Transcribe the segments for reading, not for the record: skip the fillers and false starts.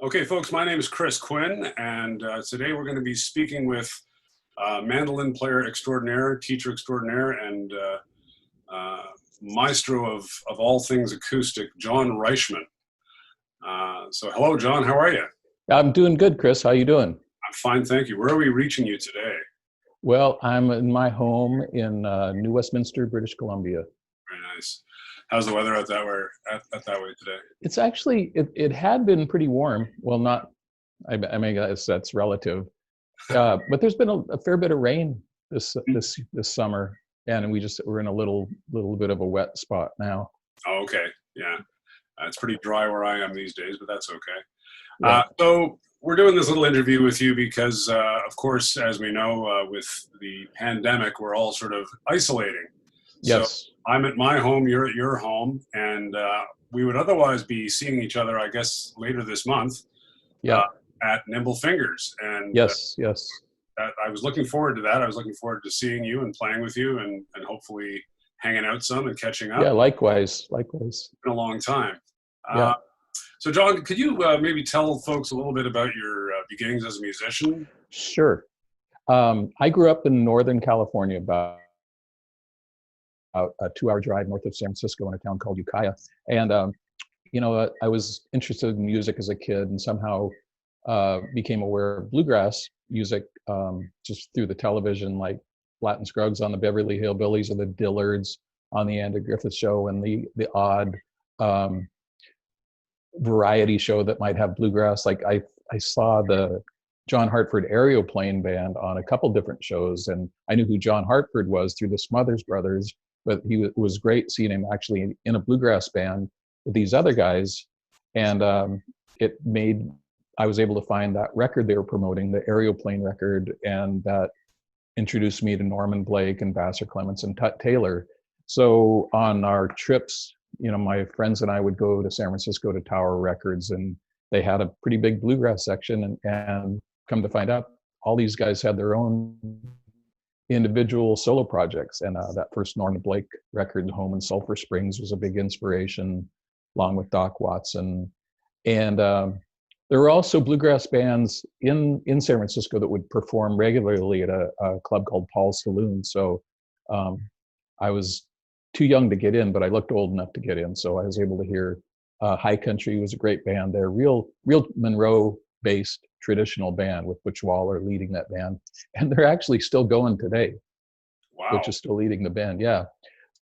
Okay, folks, my name is Quinn, and today we're going to be speaking with mandolin player extraordinaire, teacher extraordinaire, and maestro of all things acoustic, John Reischman. So hello, John, how are you? I'm doing good, Chris. How you doing? I'm fine, thank you. Where are we reaching you today? Well, I'm in my home in New Westminster, British Columbia. Very nice. How's the weather out that way today? It's actually, it had been pretty warm. Well, not, I mean, that's relative. But there's been a fair bit of rain this summer, and we're in a little bit of a wet spot now. Oh, okay, yeah. It's pretty dry where I am these days, but that's okay. Yeah. So we're doing this little interview with you because, of course, as we know, with the pandemic, we're all sort of isolating. So Yes. I'm at my home, you're at your home, and we would otherwise be seeing each other, I guess, later this month Yeah. at NimbleFingers. And Yes. Yes. I was looking forward to that. I was looking forward to seeing you and playing with you and hopefully hanging out some and catching up. Yeah. Likewise. It's been a long time. Yeah. So, John, could you maybe tell folks a little bit about your beginnings as a musician? Sure. I grew up in Northern California, about a 2-hour drive north of San Francisco in a town called Ukiah. And, I was interested in music as a kid and somehow became aware of bluegrass music just through the television, like Latin Scruggs on the Beverly Hillbillies or the Dillards on the Andy Griffith Show, and the odd variety show that might have bluegrass. Like I saw the John Hartford Aeroplane Band on a couple different shows, and I knew who John Hartford was through the Smothers Brothers, but it was great seeing him actually in a bluegrass band with these other guys. And I was able to find that record they were promoting, the Aeroplane record, and that introduced me to Norman Blake and Vassar Clements and Tut Taylor. So on our trips, my friends and I would go to San Francisco to Tower Records, and they had a pretty big bluegrass section, and come to find out all these guys had their own individual solo projects. And that first Norman Blake record, Home in Sulphur Springs, was a big inspiration, along with Doc Watson. And there were also bluegrass bands in San Francisco that would perform regularly at a club called Paul's Saloon. So I was too young to get in, but I looked old enough to get in. So I was able to hear High Country was a great band there, real Monroe-based traditional band with Butch Waller leading that band. And they're actually still going today. Wow. Butch is still leading the band, yeah.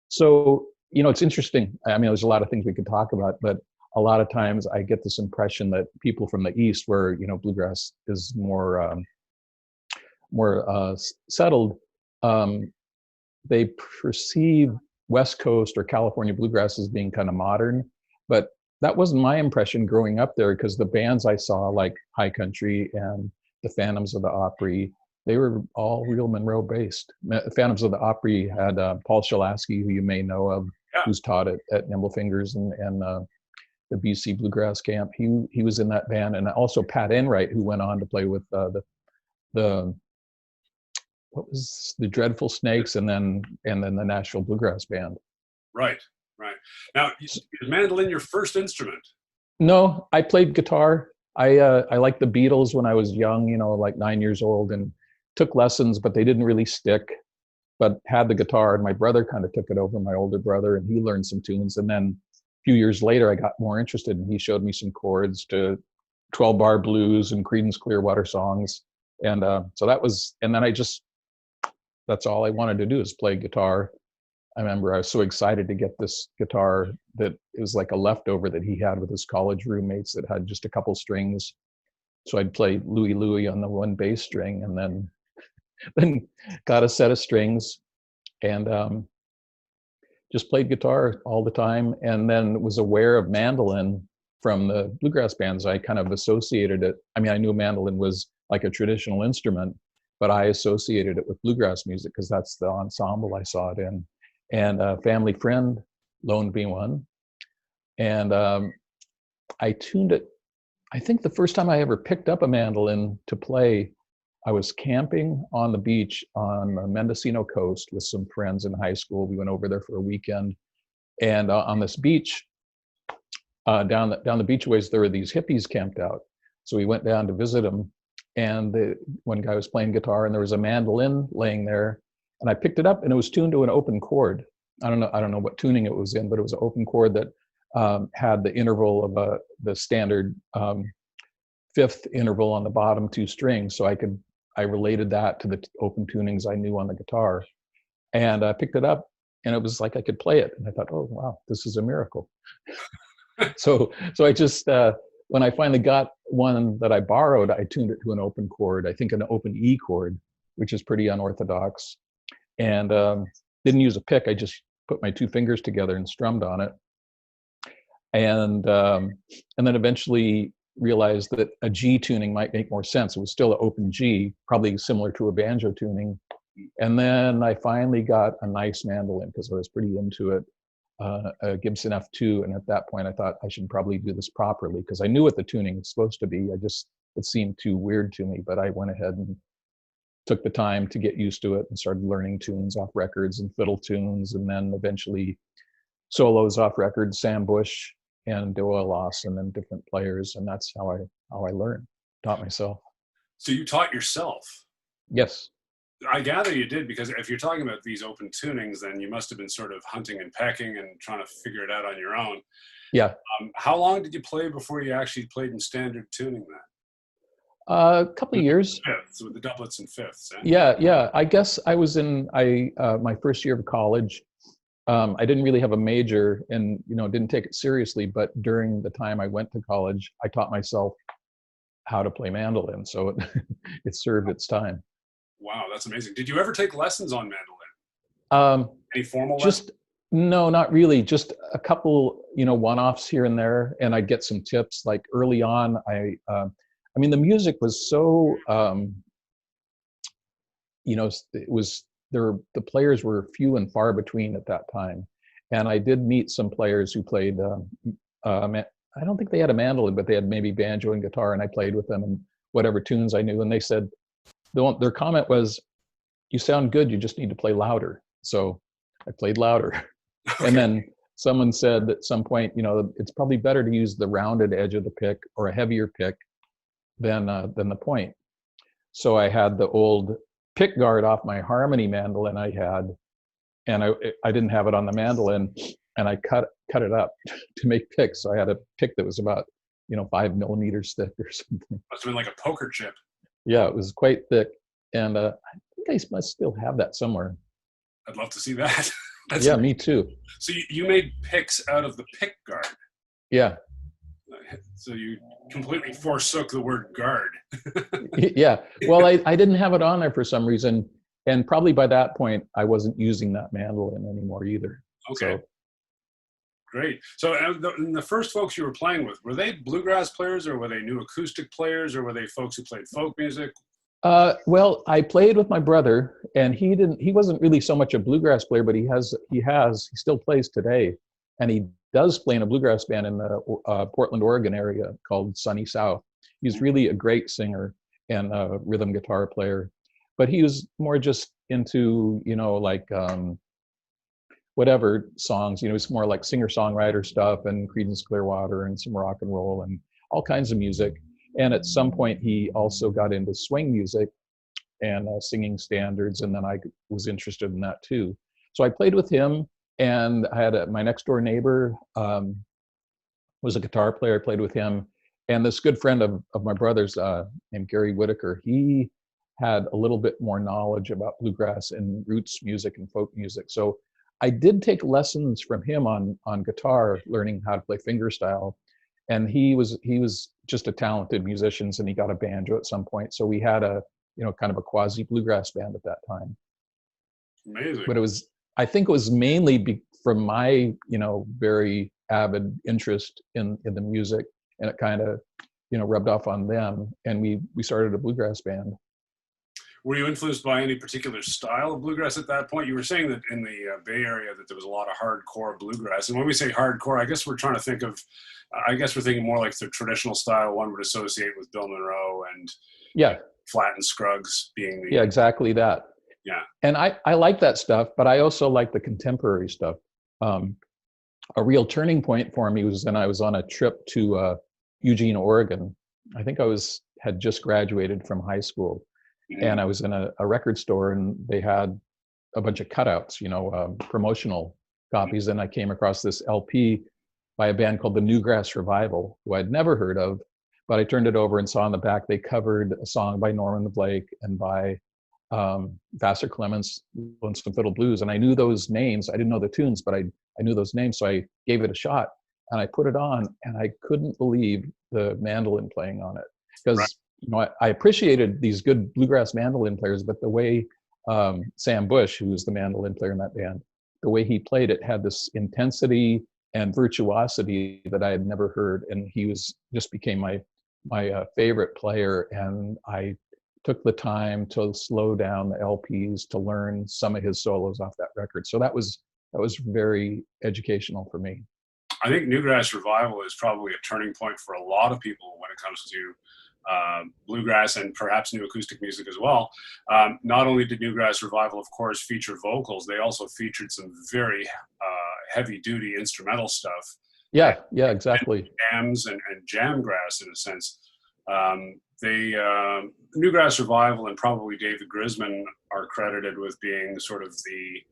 So, it's interesting. I mean, there's a lot of things we could talk about, but a lot of times I get this impression that people from the East, where, bluegrass is more settled, they perceive West Coast or California bluegrass as being kind of modern, but that wasn't my impression growing up there, because the bands I saw, like High Country and the Phantoms of the Opry, they were all real Monroe based. Phantoms of the Opry had Paul Shalasky, who you may know of, yeah, who's taught at NimbleFingers and the BC Bluegrass Camp. He was in that band, and also Pat Enright, who went on to play with the what was the Dreadful Snakes, and then the Nashville Bluegrass Band. Right. Now, is mandolin your first instrument? No, I played guitar. I liked the Beatles when I was young, like 9 years old, and took lessons, but they didn't really stick. But had the guitar, and my brother kind of took it over, my older brother, and he learned some tunes. And then a few years later, I got more interested, and he showed me some chords to 12-bar blues and Creedence Clearwater songs. And so that was, and then that's all I wanted to do, is play guitar. I remember I was so excited to get this guitar that it was like a leftover that he had with his college roommates that had just a couple strings. So I'd play Louie Louie on the one bass string, and then got a set of strings, and just played guitar all the time. And then was aware of mandolin from the bluegrass bands. I kind of associated it. I mean, I knew mandolin was like a traditional instrument, but I associated it with bluegrass music because that's the ensemble I saw it in. And a family friend loaned me one, and I tuned it. I think the first time I ever picked up a mandolin to play, I was camping on the beach on the Mendocino coast with some friends in high school. We went over there for a weekend, and on this beach, down the beachways, there were these hippies camped out. So we went down to visit him, and one guy was playing guitar, and there was a mandolin laying there, and I picked it up, and it was tuned to an open chord. I don't know what tuning it was in, but it was an open chord that had the interval of the standard fifth interval on the bottom two strings. So I related that to the open tunings I knew on the guitar, and I picked it up, and it was like I could play it. And I thought, oh wow, this is a miracle. So I just when I finally got one that I borrowed, I tuned it to an open chord. I think an open E chord, which is pretty unorthodox, and didn't use a pick. I just put my two fingers together and strummed on it, and then eventually realized that a G tuning might make more sense. It was still an open G, probably similar to a banjo tuning. And then I finally got a nice mandolin because I was pretty into it, a Gibson F2. And at that point, I thought I should probably do this properly because I knew what the tuning was supposed to be. It seemed too weird to me, but I went ahead and took the time to get used to it and started learning tunes off records and fiddle tunes, and then eventually solos off records, Sam Bush and Doyle Lawson and different players, and that's how I learned, taught myself. So you taught yourself? Yes. I gather you did, because if you're talking about these open tunings, then you must have been sort of hunting and pecking and trying to figure it out on your own. Yeah. How long did you play before you actually played in standard tuning then? A couple of years. Fifths, with the doublets and fifths. Eh? Yeah. I guess I was in my first year of college. I didn't really have a major and, didn't take it seriously, but during the time I went to college, I taught myself how to play mandolin. So it served its time. Wow, that's amazing. Did you ever take lessons on mandolin? Any formal lessons? No, not really. Just a couple, one-offs here and there, and I'd get some tips. Like early on, the music was so, the players were few and far between at that time. And I did meet some players who played, I don't think they had a mandolin, but they had maybe banjo and guitar, and I played with them and whatever tunes I knew. And they said, their comment was, you sound good, you just need to play louder. So I played louder. Okay. And then someone said at some point, it's probably better to use the rounded edge of the pick or a heavier pick than the point. So I had the old pick guard off my harmony mandolin I had, and I didn't have it on the mandolin, and I cut it up to make picks. So I had a pick that was about 5 millimeters thick or something. Must have been like a poker chip. Yeah, it was quite thick, and I think I must still have that somewhere. I'd love to see that. Yeah, me too. So you made picks out of the pick guard. Yeah. So you completely forsook the word guard. Yeah. Well, I didn't have it on there for some reason. And probably by that point, I wasn't using that mandolin anymore either. Okay. So. Great. So the first folks you were playing with, were they bluegrass players, or were they new acoustic players, or were they folks who played folk music? Well, I played with my brother, and he wasn't really so much a bluegrass player, but he still plays today. And he does play in a bluegrass band in the Portland, Oregon area called Sunny South. He's really a great singer and a rhythm guitar player, but he was more just into, whatever songs, it's more like singer-songwriter stuff and Creedence Clearwater and some rock and roll and all kinds of music. And at some point he also got into swing music and singing standards. And then I was interested in that too. So I played with him. And I had my next door neighbor was a guitar player. I played with him. And this good friend of my brother's named Gary Whitaker, he had a little bit more knowledge about bluegrass and roots music and folk music. So I did take lessons from him on guitar, learning how to play fingerstyle. And he was just a talented musician, and he got a banjo at some point. So we had a kind of a quasi bluegrass band at that time. Amazing. But I think it was mainly from my, very avid interest in the music, and it kind of, rubbed off on them, and we started a bluegrass band. Were you influenced by any particular style of bluegrass at that point? You were saying that in the Bay Area that there was a lot of hardcore bluegrass, and when we say hardcore, I guess we're trying to think of, we're thinking more like the traditional style one would associate with Bill Monroe and Flatt and Scruggs being the... Yeah, exactly that. Yeah. And I like that stuff, but I also like the contemporary stuff. A real turning point for me was when I was on a trip to Eugene, Oregon, I think had just graduated from high school, Mhm. and I was in a record store, and they had a bunch of cutouts, promotional copies, and I came across this LP by a band called the Newgrass Revival, who I'd never heard of, but I turned it over and saw on the back they covered a song by Norman Blake and by Vassar Clements, Lonesome Fiddle Blues, and I knew those names. I didn't know the tunes, but I knew those names, so I gave it a shot, and I put it on, and I couldn't believe the mandolin playing on it, Right. because I appreciated these good bluegrass mandolin players, but the way Sam Bush, who was the mandolin player in that band, the way he played it had this intensity and virtuosity that I had never heard, and he just became my favorite player, and I took the time to slow down the LPs to learn some of his solos off that record. So that was very educational for me. I think Newgrass Revival is probably a turning point for a lot of people when it comes to bluegrass and perhaps new acoustic music as well. Not only did Newgrass Revival, of course, feature vocals, they also featured some very heavy-duty instrumental stuff. Yeah, yeah, exactly. Jams and jamgrass, in a sense. Newgrass Revival and probably David Grisman are credited with being sort of the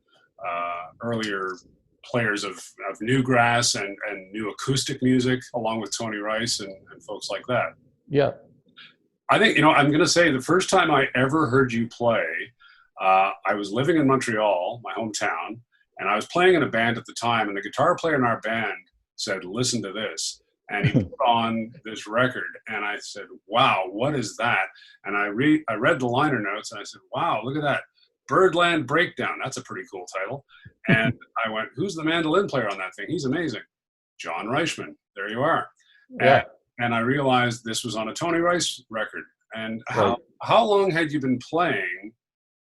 earlier players of newgrass and new acoustic music, along with Tony Rice and folks like that. Yeah. I think, I'm going to say the first time I ever heard you play, I was living in Montreal, my hometown, and I was playing in a band at the time, and the guitar player in our band said, "Listen to this." And he put on this record, and I said, "Wow, what is that?" And I read the liner notes, and I said, "Wow, look at that. Birdland Breakdown. That's a pretty cool title." And I went, "Who's the mandolin player on that thing? He's amazing." John Reischman. There you are. Yeah. And I realized this was on a Tony Rice record. And Right. how long had you been playing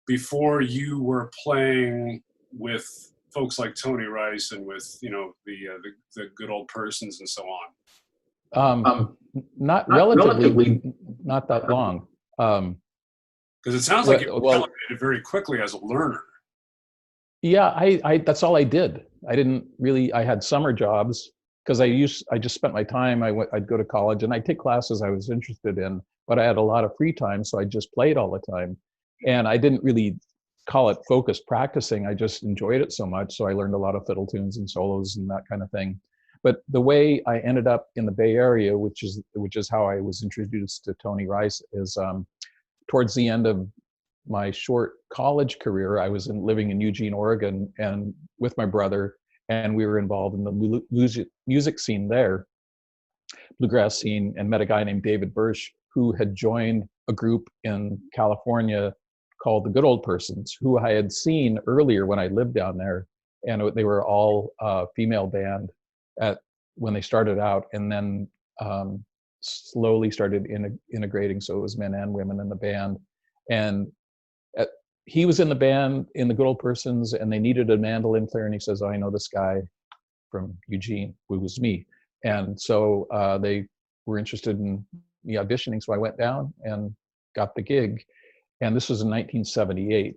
before you were playing with folks like Tony Rice and with the good old persons and so on? Not relatively, not that long. Because it sounds like you Well, elevated very quickly as a learner. yeah, I that's all I did. I had summer jobs because I just spent my time. I'd go to college and I'd take classes I was interested in, but I had a lot of free time, so I just played all the time. And I didn't really call it focused practicing. I just enjoyed it so much, so I learned a lot of fiddle tunes and solos and that kind of thing. But the way I ended up in the Bay Area, which is how I was introduced to Tony Rice, is towards the end of my short college career, I was living in Eugene, Oregon, and with my brother, and we were involved in the music scene there, bluegrass scene, and met a guy named David Birch who had joined a group in California called the Good Old Persons, who I had seen earlier when I lived down there, and they were all female band when they started out, and then slowly started integrating, so it was men and women in the band. And he was in the band in the Good Old Persons, and they needed a mandolin player, and he says, "Oh, I know this guy from Eugene," who was me. And so they were interested in me auditioning, so I went down and got the gig. And this was in 1978,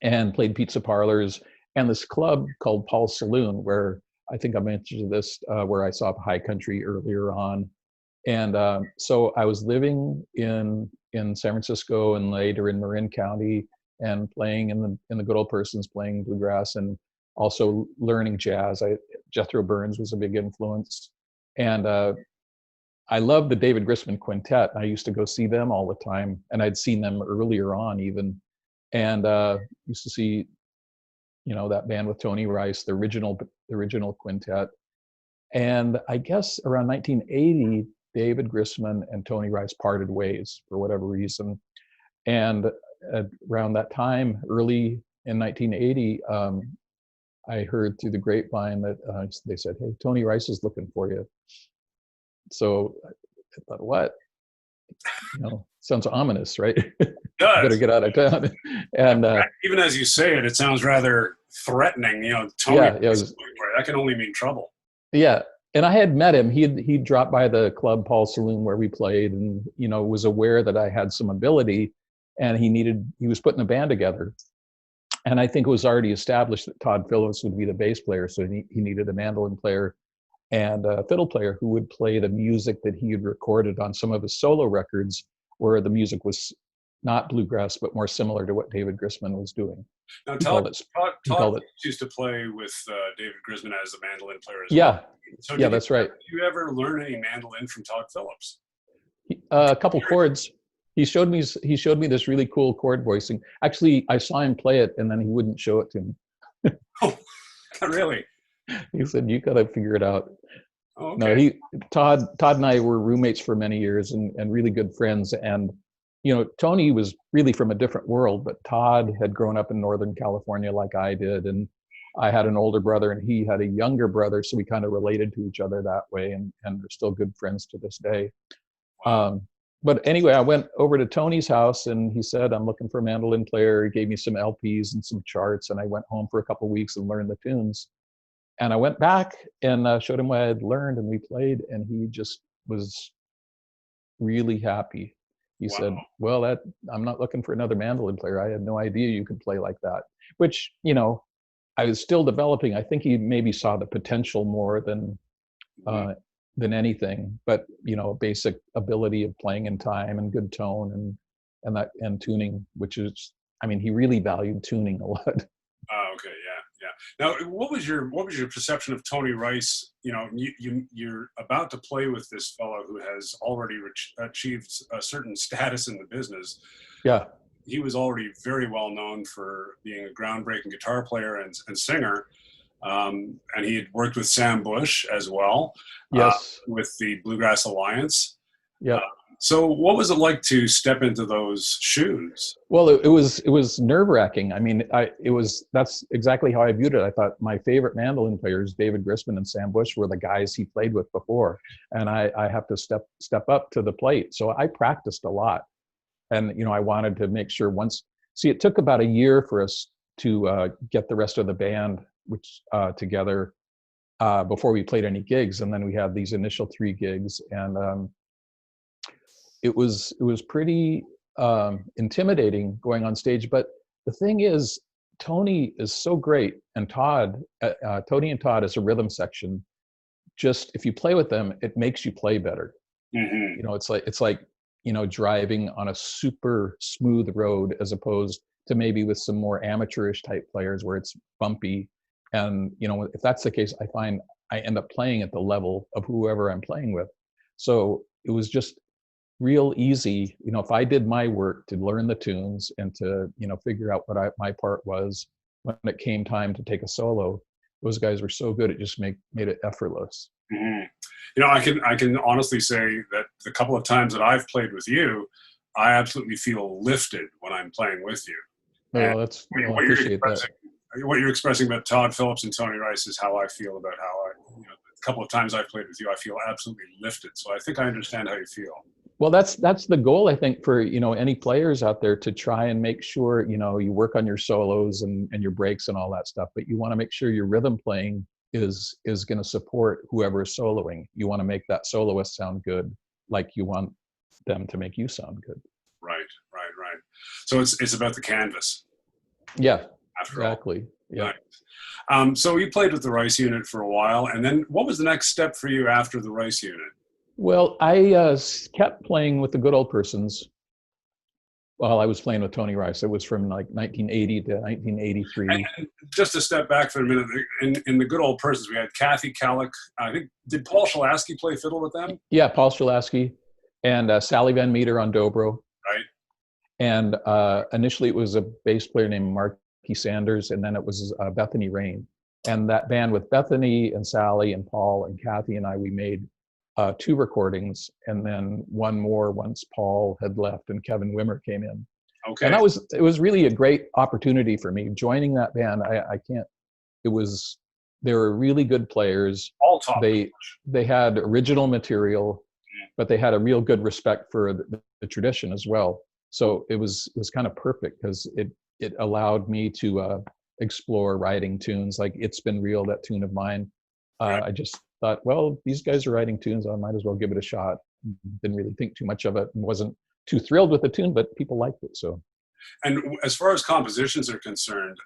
and played pizza parlors and this club called Paul's Saloon, where I think I mentioned this, where I saw High Country earlier on. And so I was living in San Francisco and later in Marin County, and playing in the Good Old Persons, playing bluegrass, and also learning jazz. Jethro Burns was a big influence, and I love the David Grisman Quintet. I used to go see them all the time, and I'd seen them earlier on even, and used to see, that band with Tony Rice, the original quintet. And I guess around 1980, David Grisman and Tony Rice parted ways for whatever reason. And around that time, early in 1980, I heard through the grapevine that they said, "Hey, Tony Rice is looking for you." So I thought, what? Sounds ominous, right? Better get out of town. And even as you say it, it sounds rather threatening. Tony, yeah, that can only mean trouble. Yeah, and I had met him. He dropped by the club Paul Saloon where we played, and was aware that I had some ability, and he was putting a band together. And I think it was already established that Todd Phillips would be the bass player, so he needed a mandolin player. and a fiddle player who would play the music that he had recorded on some of his solo records, where the music was not bluegrass, but more similar to what David Grisman was doing. Now, He Todd, called it, Todd, he Todd called it, used to play with David Grisman as the mandolin player as well. yeah, So yeah, that's right. did you ever learn any mandolin from Todd Phillips? A couple chords. He showed me this really cool chord voicing. Actually, I saw him play it, and then he wouldn't show it to me. Oh, really? He said, "You got to figure it out." Oh, No, okay. Todd and I were roommates for many years and really good friends. And Tony was really from a different world, but Todd had grown up in Northern California like I did, and I had an older brother, and he had a younger brother, so we kind of related to each other that way, and we're still good friends to this day. Wow. But anyway, I went over to Tony's house, and he said, "I'm looking for a mandolin player." He gave me some LPs and some charts, and I went home for a couple of weeks and learned the tunes. And I went back and showed him what I had learned, and we played, and he just was really happy. He Wow. said, "Well, I'm not looking for another mandolin player. I had no idea you could play like that." Which, I was still developing. I think he maybe saw the potential more Mhm. than anything, but basic ability of playing in time and good tone and tuning, which is, I mean, he really valued tuning a lot. Oh, okay. Yeah. Yeah. Now, what was your perception of Tony Rice? You're about to play with this fellow who has already achieved a certain status in the business. Yeah. He was already very well known for being a groundbreaking guitar player and singer. And he had worked with Sam Bush as well, uh, Yes. with the Bluegrass Alliance. Uh, Yep. so, what was it like to step into those shoes? Well, it was nerve-wracking. I mean, that's exactly how I viewed it. I thought my favorite mandolin players, David Grisman and Sam Bush, were the guys he played with before, and I have to step up to the plate. So I practiced a lot, and I wanted to make sure once. See, it took about a year for us to get the rest of the band, which together before we played any gigs, and then we had these initial 3 gigs, and it was pretty intimidating going on stage. But the thing is, Tony is so great, and Tony and Todd as a rhythm section. Just if you play with them, it makes you play better. Hmm. It's like driving on a super smooth road as opposed to maybe with some more amateurish type players where it's bumpy. And if that's the case, I find I end up playing at the level of whoever I'm playing with. So it was just real easy, if I did my work to learn the tunes and to figure out what my part was when it came time to take a solo. Those guys were so good, it just made it effortless. Hmm. I can honestly say that the couple of times that I've played with you, I absolutely feel lifted when I'm playing with you. And Oh, that's well, I what you're appreciate that. expressing, what you're expressing about Todd Phillips and Tony Rice is how I feel about how a couple of times I've played with you, I feel absolutely lifted. So I think I understand how you feel. Well, that's the goal, I think, for any players out there, to try and make sure you work on your solos and your breaks and all that stuff, but you want to make sure your rhythm playing is going to support whoever is soloing. You want to make that soloist sound good, like you want them to make you sound good. Right, right, right. So it's about the canvas Yeah, after all. exactly. Yeah. Nice. So you played with the Rice unit for a while, and then what was the next step for you after the Rice unit? Well, I kept playing with the good old persons while I was playing with Tony Rice. It was from like 1980 to 1983. And just to step back for a minute, in the good old persons, we had Kathy Kallick. I think, did Paul Shalaski play fiddle with them? Yeah, Paul Shalaski and Sally Van Meter on dobro. Right. And initially it was a bass player named Marky Sanders, and then it was Bethany Rain. And that band with Bethany and Sally and Paul and Kathy and I, we made 2 recordings, and then one more once Paul had left and Kevin Wimmer came in. And Okay. it was really a great opportunity for me joining that band. I can't. They were really good players. All top. They had original material, but they had a real good respect for the tradition as well. So it was kind of perfect because it allowed me to explore writing tunes like "It's Been Real," that tune of mine. Right. I just thought, well, these guys are writing tunes, I might as well give it a shot. Didn't really think too much of it and wasn't too thrilled with the tune, but people liked it. So. And as far as compositions are concerned,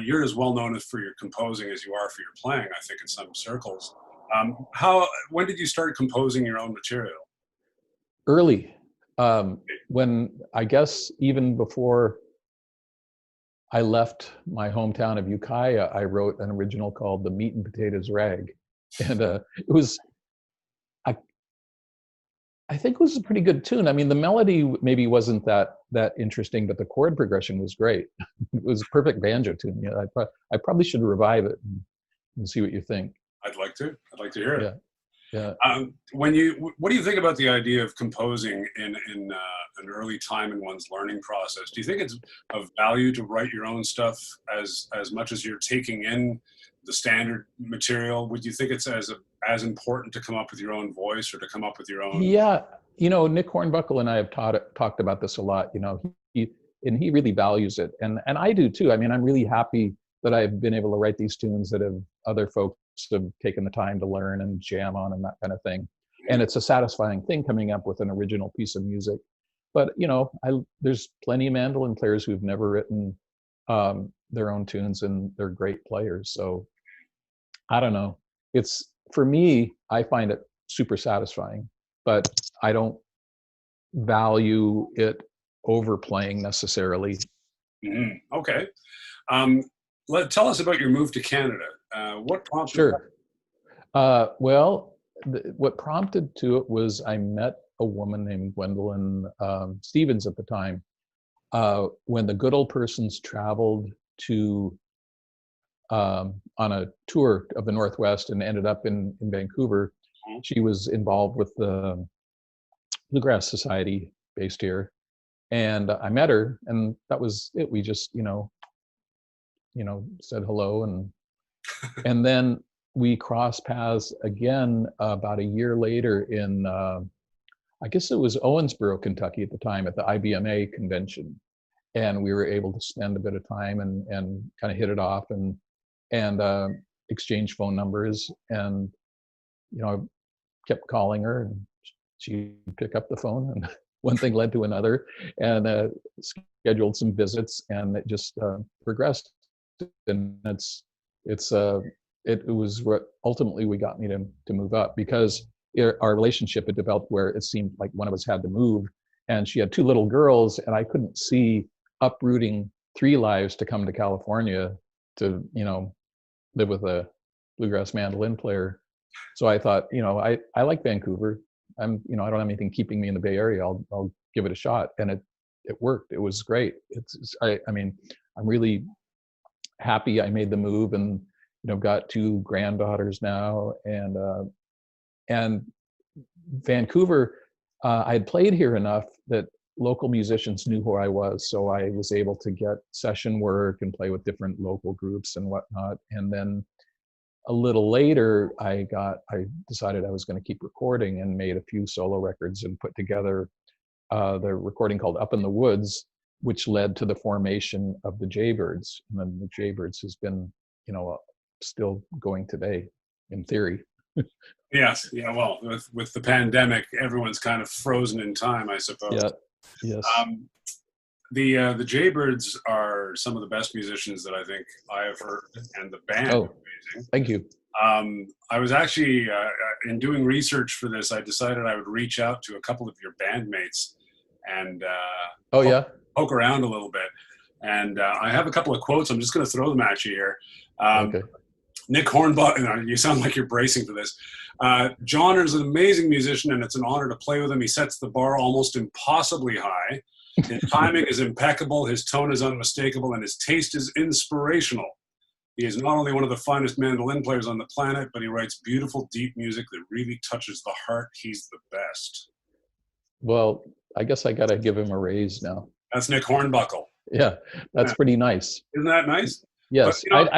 you're as well known for your composing as you are for your playing, I think, in some circles. When did you start composing your own material? Early, when I guess even before I left my hometown of Ukiah, I wrote an original called "The Meat and Potatoes Rag," and it was I I think it was a pretty good tune. I mean, the melody maybe wasn't that interesting, but the chord progression was great. It was a perfect banjo tune. Yeah, I probably should revive it and see what you think. I'd like to. I'd like to hear it. Yeah, yeah. What do you think about the idea of composing in an early time in one's learning process? Do you think it's of value to write your own stuff as much as you're taking in the standard material? Would you think it's as important to come up with your own voice or to come up with your own? Yeah, Nick Hornbuckle and I have talked about this a lot. He really values it, and I do too. I mean, I'm really happy that I've been able to write these tunes that have other folks have taken the time to learn and jam on and that kind of thing. And it's a satisfying thing coming up with an original piece of music. But there's plenty of mandolin players who've never written their own tunes, and they're great players. So I don't know. It's for me, I find it super satisfying, but I don't value it overplaying necessarily. Okay. Tell us about your move to Canada. What prompted that? Sure. Well, what prompted to it was I met a woman named Gwendolyn Stevens at the time. When the Good Old Persons traveled to on a tour of the Northwest and ended up in Vancouver, she was involved with the Bluegrass Society based here, and I met her, and that was it. We just said hello, and then we crossed paths again about a year later in I guess it was Owensboro, Kentucky at the time, at the IBMA convention, and we were able to spend a bit of time and kind of hit it off and exchange phone numbers, and I kept calling her and she'd pick up the phone, and one thing led to another, and scheduled some visits, and it just progressed, and it was what ultimately we got me to move up, because our relationship had developed where it seemed like one of us had to move, and she had two little girls, and I couldn't see uprooting 3 lives to come to California to live with a bluegrass mandolin player. So I thought, I like Vancouver. I don't have anything keeping me in the Bay Area. I'll give it a shot, and it worked. It was great. I mean, I'm really happy I made the move, and got 2 granddaughters now, and Vancouver, I had played here enough that local musicians knew who I was, so I was able to get session work and play with different local groups and whatnot. And then a little later, I decided I was going to keep recording, and made a few solo records and put together the recording called Up in the Woods, which led to the formation of the Jaybirds. And then the Jaybirds has been, still going today, in theory. Yes. Yeah. Well, with the pandemic, everyone's kind of frozen in time, I suppose. Yeah. Yes. The Jaybirds are some of the best musicians that I think I have heard, and the band is amazing. Thank you. I was actually in doing research for this, I decided I would reach out to a couple of your bandmates and poke around a little bit. And I have a couple of quotes. I'm just going to throw them at you here. Okay. Nick Hornbuckle, you sound like you're bracing for this. John is an amazing musician, and it's an honor to play with him. He sets the bar almost impossibly high. His timing is impeccable, his tone is unmistakable, and his taste is inspirational. He is not only one of the finest mandolin players on the planet, but he writes beautiful, deep music that really touches the heart. He's the best. Well, I guess I got to give him a raise now. That's Nick Hornbuckle. Yeah, that's pretty nice. Isn't that nice? Yes. But,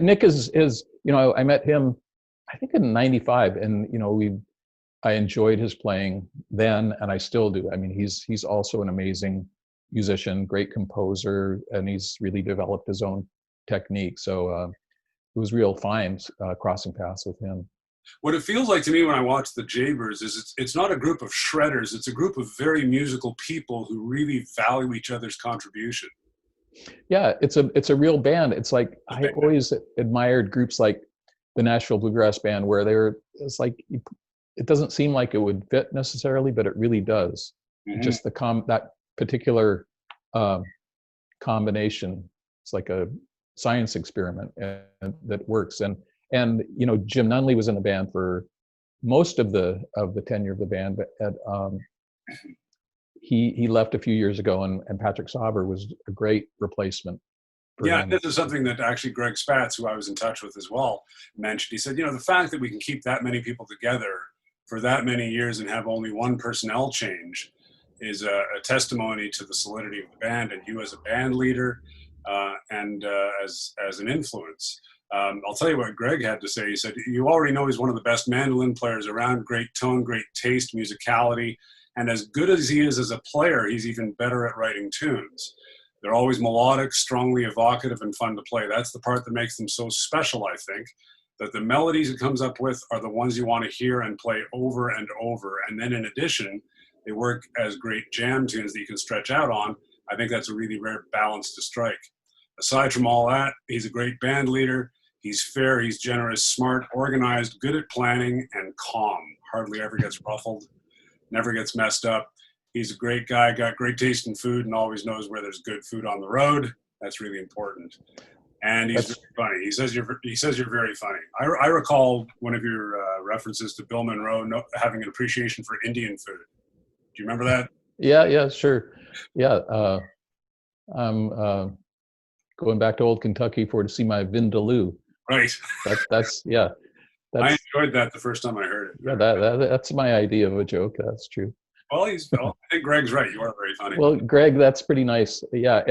Nick is I met him, I think in '95, and I enjoyed his playing then, and I still do. I mean, he's also an amazing musician, great composer, and he's really developed his own technique. So it was real fine crossing paths with him. What it feels like to me when I watch the Jaybirds is it's not a group of shredders. It's a group of very musical people who really value each other's contribution. Yeah, it's a real band. It's like I always admired groups like the Nashville Bluegrass Band, where it's like, it doesn't seem like it would fit necessarily, but it really does. Mm-hmm. Just that particular combination. It's like a science experiment, and that works. And Jim Nunley was in the band for most of the tenure of the band, but he left a few years ago, and Patrick Sauber was a great replacement for him. This is something that actually Greg Spatz, who I was in touch with as well, mentioned. He said, the fact that we can keep that many people together for that many years and have only one personnel change is a testimony to the solidity of the band, and you as a band leader and as an influence. I'll tell you what Greg had to say. He said, you already know he's one of the best mandolin players around, great tone, great taste, musicality, and as good as he is as a player, he's even better at writing tunes. They're always melodic, strongly evocative, and fun to play. That's the part that makes them so special, I think, that the melodies it comes up with are the ones you want to hear and play over and over. And then in addition, they work as great jam tunes that you can stretch out on. I think that's a really rare balance to strike. Aside from all that, he's a great band leader. He's fair, he's generous, smart, organized, good at planning, and calm. Hardly ever gets ruffled, never gets messed up. He's a great guy, got great taste in food, and always knows where there's good food on the road. That's really important. And he's very funny. He says you're very funny. I recall one of your references to Bill Monroe having an appreciation for Indian food. Do you remember that? Yeah, sure. Yeah, I'm going back to old Kentucky to see my vindaloo. Right. That's I enjoyed that the first time I heard it. Yeah, that's my idea of a joke. That's true. Well, I think Greg's right. You are very funny. Well, Greg, that's pretty nice. Yeah,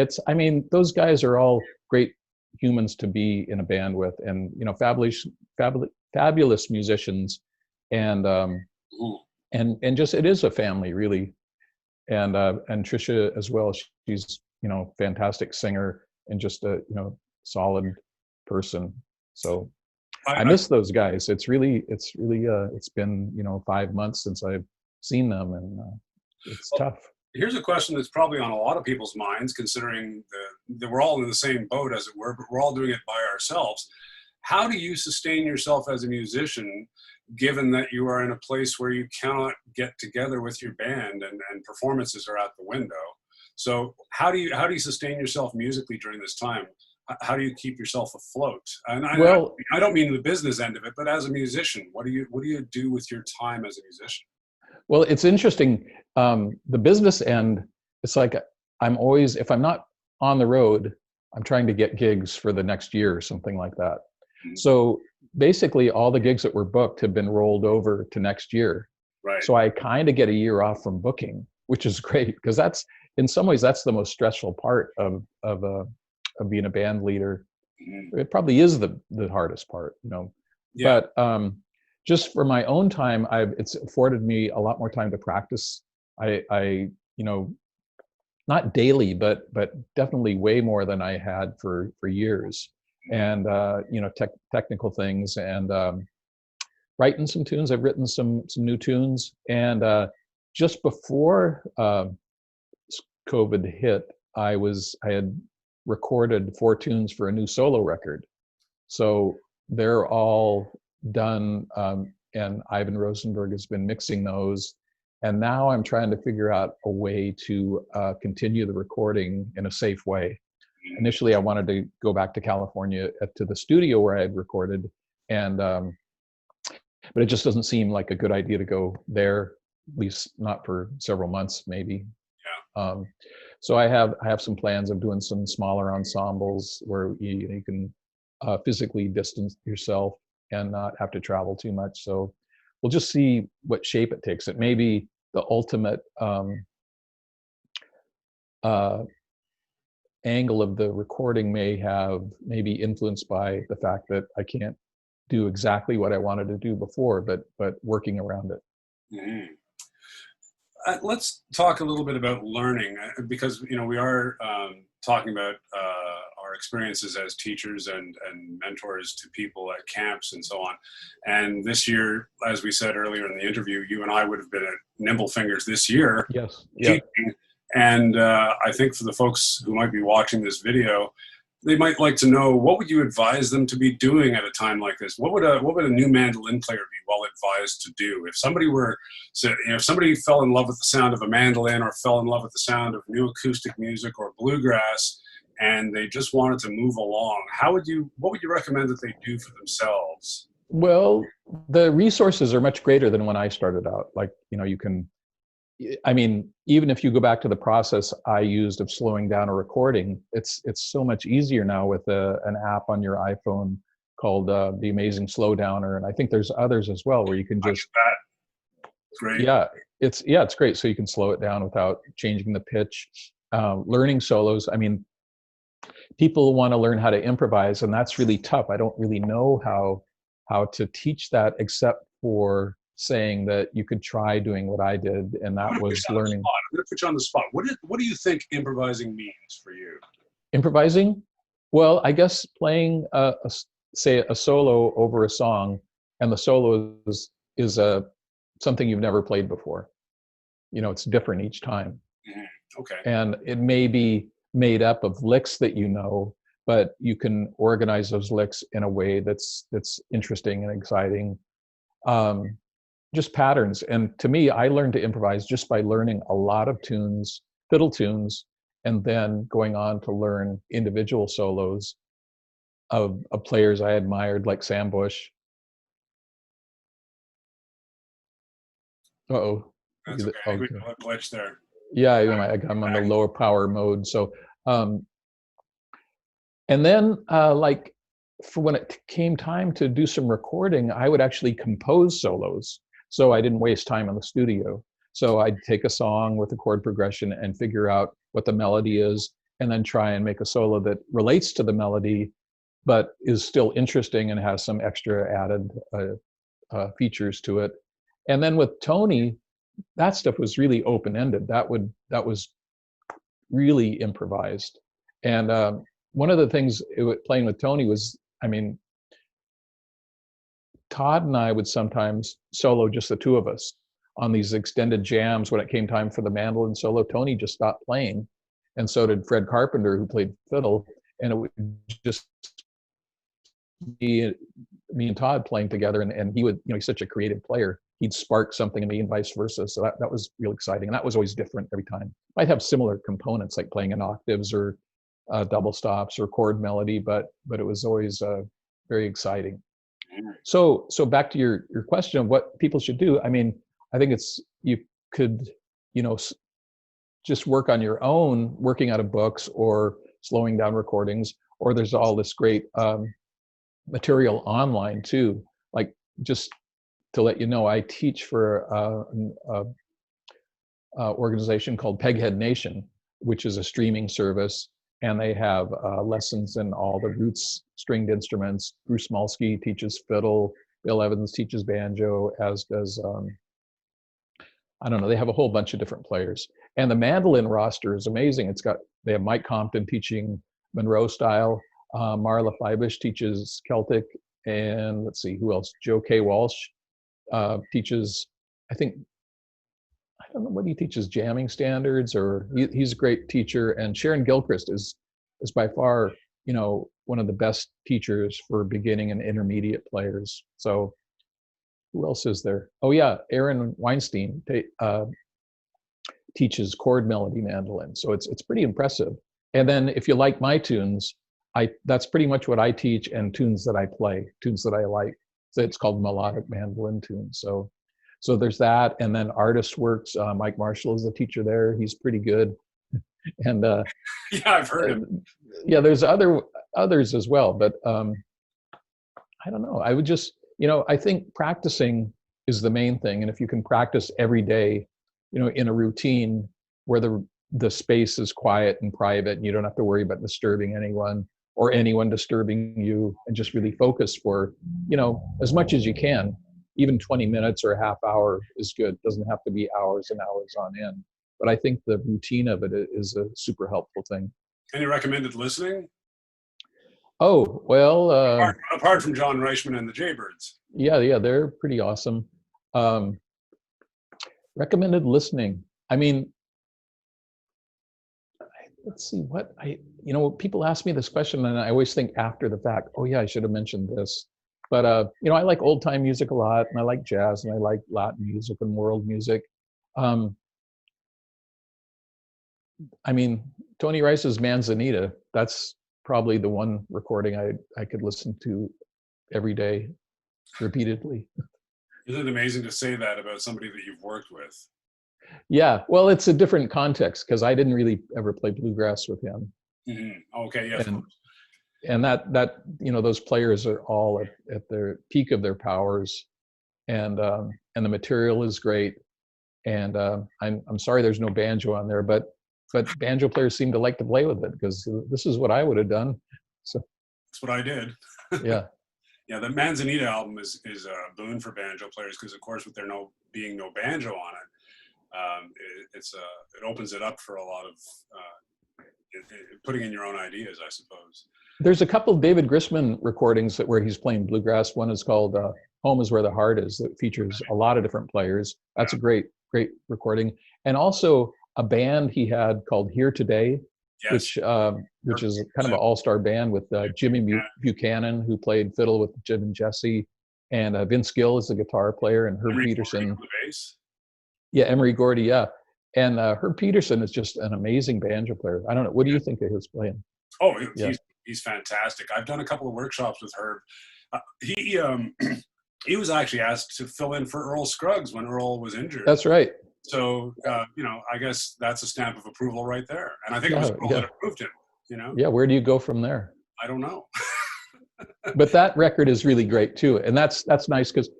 those guys are all great humans to be in a band with, and fabulous musicians, and just it is a family, really. And Trisha as well. She's fantastic singer and just a solid person. So I miss those guys. It's been 5 months since I've seen them, and it's tough. Here's a question that's probably on a lot of people's minds, considering that we're all in the same boat, as it were, but we're all doing it by ourselves. How do you sustain yourself as a musician, given that you are in a place where you cannot get together with your band and performances are out the window? So how do you sustain yourself musically during this time? How do you keep yourself afloat? And I don't mean the business end of it, but as a musician, what do you do with your time as a musician? Well, it's interesting. The business end, it's like I'm always, if I'm not on the road, I'm trying to get gigs for the next year or something like that. Mm-hmm. So basically all the gigs that were booked have been rolled over to next year. Right. So I kind of get a year off from booking, which is great, because that's, in some ways, that's the most stressful part of being a band leader. Mm-hmm. It probably is the hardest part, Yeah. But just for my own time, it's afforded me a lot more time to practice. I not daily, but definitely way more than I had for years. And technical things, and writing some tunes. I've written some new tunes, and just before COVID hit, I had recorded 4 tunes for a new solo record. So they're all done, and Ivan Rosenberg has been mixing those. And now I'm trying to figure out a way to continue the recording in a safe way. Initially, I wanted to go back to California to the studio where I had recorded, and but it just doesn't seem like a good idea to go there, at least not for several months, maybe. Yeah. So I have some plans of doing some smaller ensembles where you can physically distance yourself and not have to travel too much. So we'll just see what shape it takes. It may be the ultimate angle of the recording may be influenced by the fact that I can't do exactly what I wanted to do before, but working around it. Mm-hmm. Let's talk a little bit about learning, because we are talking about our experiences as teachers and mentors to people at camps and so on. And this year, as we said earlier in the interview, you and I would have been at NimbleFingers this year. Yes. Teaching. And I think for the folks who might be watching this video, they might like to know, what would you advise them to be doing at a time like this? What would a new mandolin player be well advised to do if somebody were, so, if somebody fell in love with the sound of a mandolin or fell in love with the sound of new acoustic music or bluegrass, and they just wanted to move along? What would you recommend that they do for themselves? Well, the resources are much greater than when I started out. Like, you can, I mean, even if you go back to the process I used of slowing down a recording, it's so much easier now with an app on your iPhone called the Amazing Slowdowner, and I think there's others as well where you can just Great. Yeah, it's great. So you can slow it down without changing the pitch. Learning solos. I mean, people want to learn how to improvise, and that's really tough. I don't really know how to teach that, except for saying that you could try doing what I did, and that was learning. I'm going to put you on the spot. What do you think improvising means for you? Improvising? Well, I guess playing say a solo over a song, and the solo is something you've never played before. It's different each time. Okay. And it may be made up of licks that but you can organize those licks in a way that's interesting and exciting. Just patterns. And to me, I learned to improvise just by learning a lot of tunes, fiddle tunes, and then going on to learn individual solos of players I admired, like Sam Bush. Uh-oh. That's okay. I think we have a glitch there. Yeah, I'm on the lower power mode. So, and then like for when it came time to do some recording, I would actually compose solos. So I didn't waste time in the studio. So I'd take a song with a chord progression and figure out what the melody is, and then try and make a solo that relates to the melody, but is still interesting and has some extra added features to it. And then with Tony, that stuff was really open-ended. That was really improvised. And one of the things playing with Tony was, I mean, Todd and I would sometimes solo just the two of us on these extended jams. When it came time for the mandolin solo, Tony just stopped playing, and so did Fred Carpenter, who played fiddle, and it would just be me and Todd playing together, and he would, he's such a creative player. He'd spark something in me and vice versa. So that was real exciting. And that was always different every time. Might have similar components like playing in octaves or double stops or chord melody, but it was always very exciting. So back to your question of what people should do. I mean, I think you could, just work on your own, working out of books or slowing down recordings, or there's all this great material online too. Like, just to let you know, I teach for an organization called Peghead Nation, which is a streaming service, and they have lessons in all the roots stringed instruments. Bruce Smolsky teaches fiddle, Bill Evans teaches banjo, as does, I don't know, they have a whole bunch of different players. And the mandolin roster is amazing. They have Mike Compton teaching Monroe style, Marla Feibush teaches Celtic, and let's see, who else? Joe K. Walsh teaches, I don't know what he teaches, jamming standards, or he's a great teacher. And Sharon Gilchrist is by far, one of the best teachers for beginning and intermediate players. So who else is there? Oh yeah, Aaron Weinstein teaches chord melody mandolin. So it's pretty impressive. And then if you like my tunes, that's pretty much what I teach, and tunes that I play, tunes that I like. So it's called melodic mandolin tunes. So there's that. And then Artist Works, Mike Marshall is the teacher there. He's pretty good. And yeah, I've heard him. Yeah, there's others as well, but I don't know. I would just, I think practicing is the main thing. And if you can practice every day, in a routine where the space is quiet and private, and you don't have to worry about disturbing anyone or anyone disturbing you, and just really focus for, as much as you can. Even 20 minutes or a half hour is good. It doesn't have to be hours and hours on end. But I think the routine of it is a super helpful thing. Any recommended listening? Oh, well. Apart from John Reischman and the Jaybirds. Yeah, they're pretty awesome. Recommended listening. I mean, let's see what people ask me this question and I always think after the fact, oh yeah, I should have mentioned this. But I like old time music a lot, and I like jazz, and I like Latin music and world music. Um, I mean, Tony Rice's Manzanita, that's probably the one recording I could listen to every day repeatedly. Isn't it amazing to say that about somebody that you've worked with? Yeah, well, it's a different context because I didn't really ever play bluegrass with him. Okay, yeah, of and course. and that those players are all at their peak of their powers, and the material is great. And I'm sorry there's no banjo on there, but banjo players seem to like to play with it because this is what I would have done. So That's what I did. yeah. Yeah, the Manzanita album is a boon for banjo players because, of course, with there being no banjo on it, it opens it up for a lot of putting in your own ideas, I suppose. There's a couple of David Grisman recordings where he's playing bluegrass. One is called Home is Where the Heart Is, that features a lot of different players. That's a great recording. And also a band he had called Here Today, Yes. which is kind of an all-star band with Jimmy Buchanan, who played fiddle with Jim and Jesse, and Vince Gill is the guitar player, and Herb Emery Peterson. Gordy on the bass. Yeah, Emery Gordy, yeah. And Herb Peterson is just an amazing banjo player. I don't know. What do you think of his playing? Oh, he's fantastic. I've done a couple of workshops with Herb. He was actually asked to fill in for Earl Scruggs when Earl was injured. That's right. So, I guess that's a stamp of approval right there. And I think it was Earl that approved him, Yeah, where do you go from there? I don't know. But that record is really great too. And that's nice because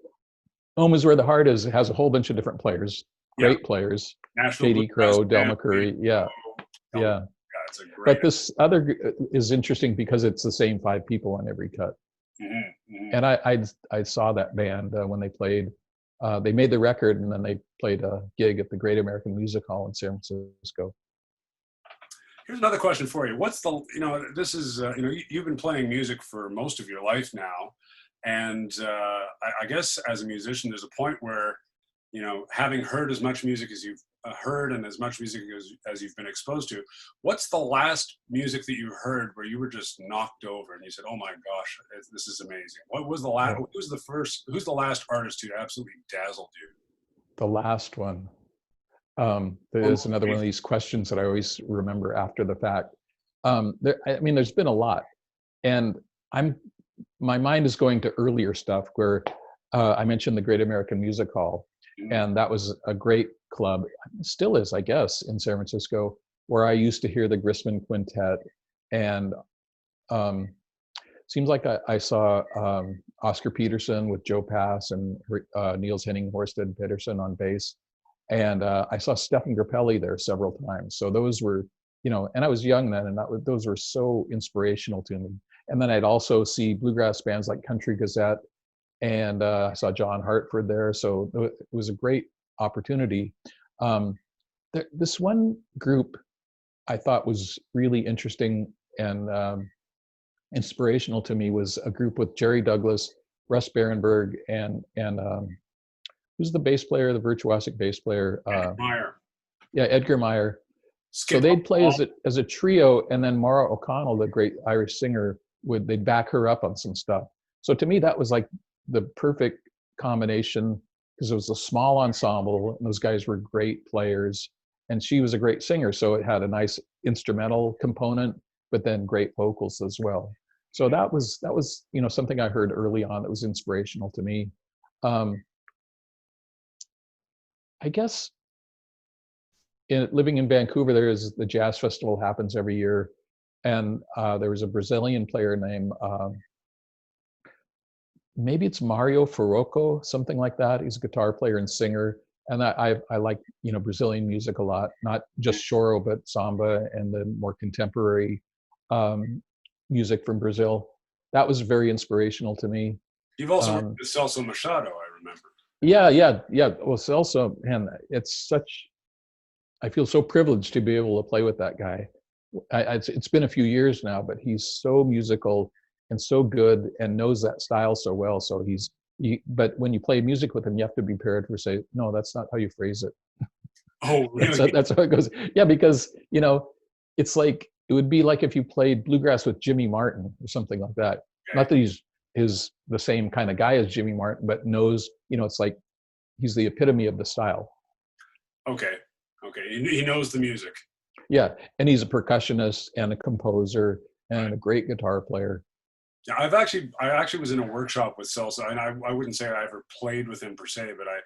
Home is Where the Heart Is has a whole bunch of different players, great players. Katie Crow, Del McCurry, yeah. It's a great. But this other is interesting because it's the same 5 people on every cut. And I saw that band when they played. They made the record and then they played a gig at the Great American Music Hall in San Francisco. Here's another question for you. What's the, this is, you've been playing music for most of your life now. And I guess as a musician, there's a point where, having heard as much music as you've heard and as much music as you've been exposed to, what's the last music that you heard where you were just knocked over and you said, oh my gosh, this is amazing? What was the last, who's the last artist who absolutely dazzled you? The last one. There is another one of these questions that I always remember after the fact. There's been a lot, and my mind is going to earlier stuff where I mentioned the Great American Music Hall, and that was a great club, still is, I guess, in San Francisco, where I used to hear the Grisman Quintet, and seems like I saw Oscar Peterson with Joe Pass and Niels Henning Horsted Peterson on bass. And I saw Stefan Grappelli there several times. So those were, and I was young then, and those were so inspirational to me. And then I'd also see bluegrass bands like Country Gazette, and I saw John Hartford there. So it was a great opportunity. This one group I thought was really interesting and inspirational to me was a group with Jerry Douglas, Russ Barenberg, and who's the bass player, the virtuosic bass player? Meyer. Yeah, Edgar Meyer. So they'd play as a trio, and then Maura O'Connell, the great Irish singer, they'd back her up on some stuff. So to me, that was like the perfect combination because it was a small ensemble, and those guys were great players, and she was a great singer. So it had a nice instrumental component, but then great vocals as well. So that was something I heard early on that was inspirational to me. I guess living in Vancouver, the Jazz Festival happens every year, and there was a Brazilian player named maybe it's Mario Farroco, something like that. He's a guitar player and singer, and I like Brazilian music a lot, not just choro but samba and the more contemporary music from Brazil. That was very inspirational to me. You've also worked with Celso Machado, I remember. Yeah. Well, Celso, man, I feel so privileged to be able to play with that guy. It's been a few years now, but he's so musical and so good and knows that style so well. So but when you play music with him, you have to be prepared for say, no, that's not how you phrase it. Oh, really? That's how it goes. Yeah, because it's like it would be like if you played bluegrass with Jimmy Martin or something like that. Okay. Not that he's the same kind of guy as Jimmy Martin, but knows, you know, it's like he's the epitome of the style. Okay. Okay. He knows the music. Yeah, and he's a percussionist and a composer and Right. a great guitar player. Yeah, I actually was in a workshop with Celso, and I wouldn't say I ever played with him per se, but I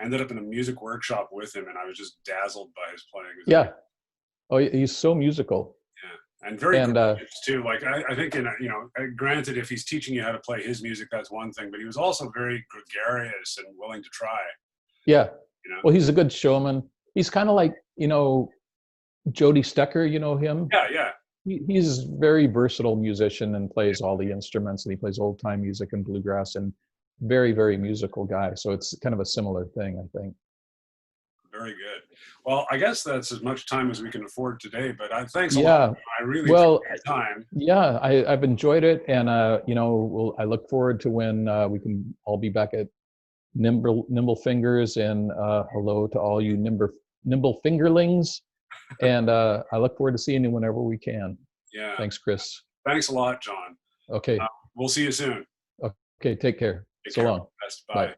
ended up in a music workshop with him, and I was just dazzled by his playing. Yeah. Oh, he's so musical. Yeah, and very And gracious too. Like I think granted, if he's teaching you how to play his music, that's one thing, but he was also very gregarious and willing to try. yeah, You know. well, he's a good showman. He's kind of like, you know, Jody Stecker, you know him? Yeah. Yeah. He's a very versatile musician and plays all the instruments, and he plays old time music and bluegrass, and very, very musical guy. So it's kind of a similar thing, I think. Very good. Well, I guess that's as much time as we can afford today, but thanks a lot. Yeah. I really Well, appreciate your time. yeah, I've enjoyed it, and you know, I look forward to when we can all be back at NimbleFingers, and hello to all you Nimble Fingerlings, and I look forward to seeing you whenever we can. Yeah. Thanks, Chris. Thanks a lot, John. Okay. We'll see you soon. Okay, take care. Take So care. long. Bye. Bye.